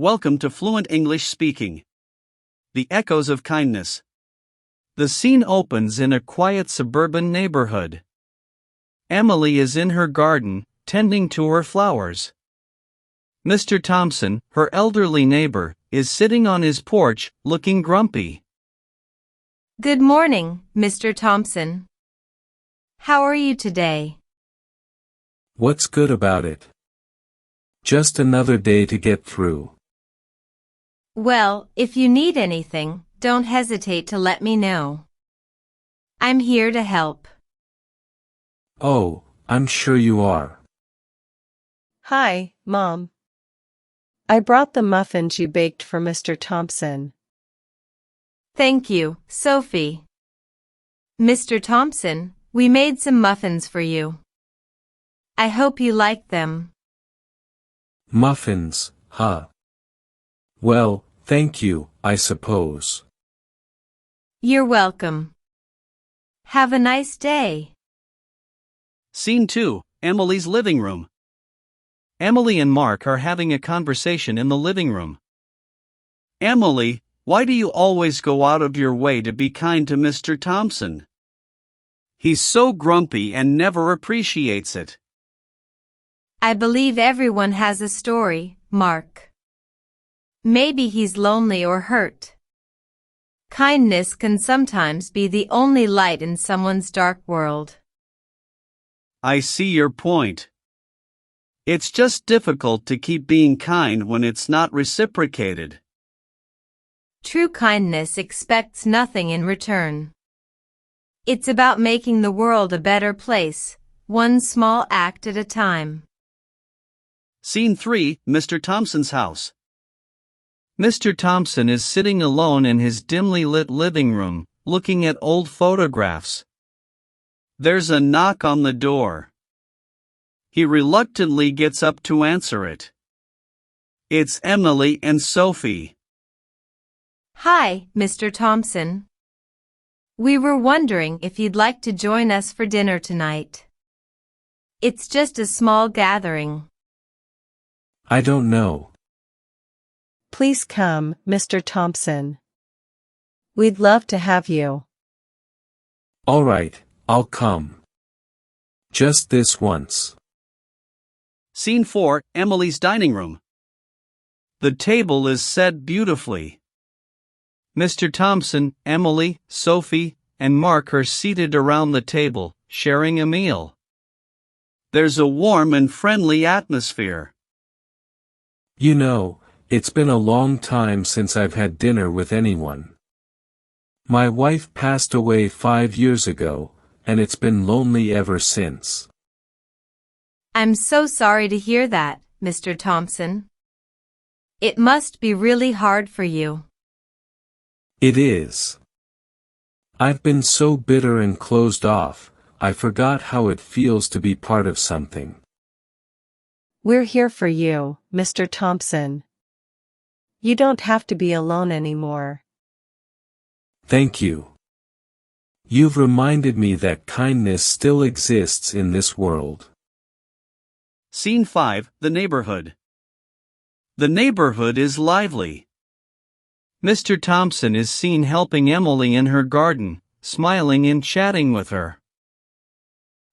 welcome to Fluent English Speaking. The Echoes of Kindness. The scene opens in a quiet suburban neighborhood. Emily is in her garden, tending to her flowers. Mr. Thompson, her elderly neighbor, is sitting on his porch, looking grumpy. Good morning, Mr. Thompson. How are you today? What's good about it? Just another day to get through. Well, if you need anything, don't hesitate to let me know. I'm here to help. Oh, I'm sure you are. Hi, Mom. I brought the muffins you baked for Mr. Thompson. Thank you, Sophie. Mr. Thompson, we made some muffins for you. I hope you like them. Muffins, huh? Well, thank you, I suppose. You're welcome. Have a nice day. Scene 2, Emily's living room. Emily and Mark are having a conversation in the living room. Emily, why do you always go out of your way to be kind to Mr. Thompson? He's so grumpy and never appreciates it. I believe everyone has a story, Mark. Maybe he's lonely or hurt. Kindness can sometimes be the only light in someone's dark world. I see your point. It's just difficult to keep being kind when it's not reciprocated. True kindness expects nothing in return. It's about making the world a better place, one small act at a time. Scene 3, Mr. Thompson's house. Mr. Thompson is sitting alone in his dimly lit living room, looking at old photographs. There's a knock on the door. He reluctantly gets up to answer it. It's Emily and Sophie. Hi, Mr. Thompson. We were wondering if you'd like to join us for dinner tonight. It's just a small gathering. I don't know. Please come, Mr. Thompson. We'd love to have you. All right, I'll come. Just this once. Scene 4, Emily's dining room. The table is set beautifully. Mr. Thompson, Emily, Sophie, and Mark are seated around the table, sharing a meal. There's a warm and friendly atmosphere. You know, it's been a long time since I've had dinner with anyone. My wife passed away 5 years ago, and it's been lonely ever since. I'm so sorry to hear that, Mr. Thompson. It must be really hard for you. It is. I've been so bitter and closed off, I forgot how it feels to be part of something. We're here for you, Mr. Thompson. You don't have to be alone anymore. Thank you. You've reminded me that kindness still exists in this world. Scene 5, the neighborhood. The neighborhood is lively. Mr. Thompson is seen helping Emily in her garden, smiling and chatting with her.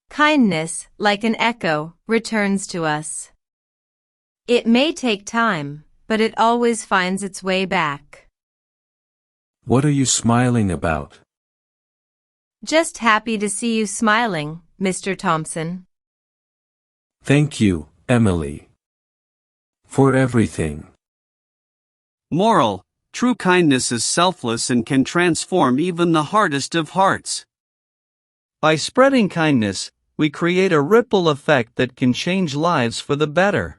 Kindness, like an echo, returns to us. It may take time, but it always finds its way back. What are you smiling about? Just happy to see you smiling, Mr. Thompson. Thank you, Emily. For everything. Moral: true kindness is selfless and can transform even the hardest of hearts. By spreading kindness, we create a ripple effect that can change lives for the better.